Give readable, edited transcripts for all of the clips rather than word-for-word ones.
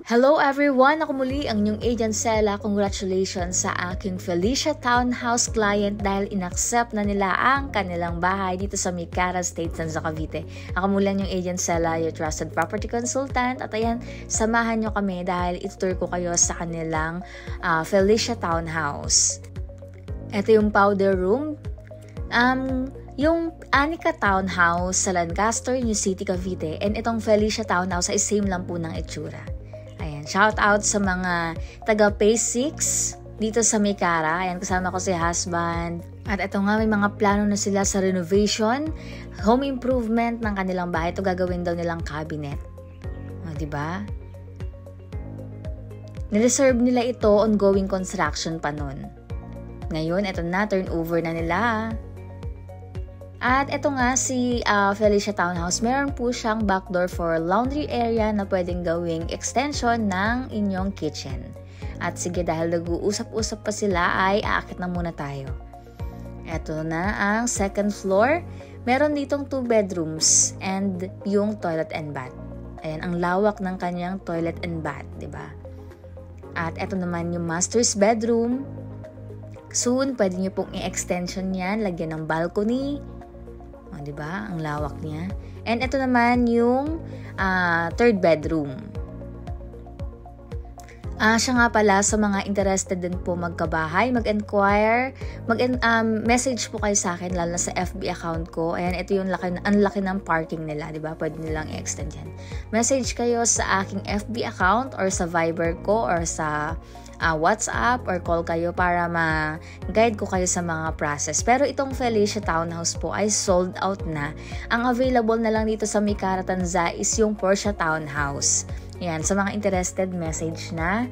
Hello everyone! Ako muli ang inyong agent Sela. Congratulations sa aking Felicia Townhouse client dahil inaccept na nila ang kanilang bahay dito sa Micara State, San Cavite. Ako muli ang inyong agent Sela, your trusted property consultant. At ayan, samahan nyo kami dahil itutur ko kayo sa kanilang Felicia Townhouse. Ito yung powder room. Yung Anika Townhouse sa Lancaster, New City, Cavite. And itong Felicia Townhouse ay same lang po ng itsura. Shout out sa mga taga Phase 6 dito sa Micara. Ayan, kasama ko si husband. At ito nga, may mga plano na sila sa renovation, home improvement ng kanilang bahay. Ito gagawin daw nilang cabinet. O, diba? Nireserve nila ito, ongoing construction pa nun. Ngayon, ito na, turnover na nila. At ito nga si Felicia Townhouse, meron po siyang backdoor for laundry area na pwedeng gawing extension ng inyong kitchen. At sige, dahil nag-uusap-usap pa sila ay aakit na muna tayo. Ito na ang second floor. Meron ditong 2 bedrooms and yung toilet and bath. Ayan, ang lawak ng kanyang toilet and bath, diba? At ito naman yung master's bedroom. Soon, pwede nyo pong i-extension yan, lagyan ng balcony. O, diba? Ang lawak niya. And ito naman yung third bedroom. Siya nga pala sa mga interested din po magkabahay, mag-inquire, message po kayo sa akin, lalo na sa FB account ko. Ayan, ito yung ang laki ng parking nila, diba? Pwede nilang i-extend yan. Message kayo sa aking FB account or sa Viber ko or sa WhatsApp or call kayo para ma-guide ko kayo sa mga process. Pero itong Felicia Townhouse po ay sold out na. Ang available na lang dito sa Micara, Tanza is yung Portia Townhouse. Yan, sa mga interested, message na.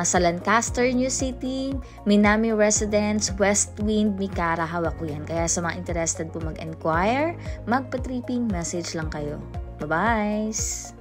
Sa Lancaster, New City, Minami Residence, Westwind, Micara, hawak ko yan. Kaya sa mga interested po mag-inquire, magpa-tripping, message lang kayo. Bye-bye!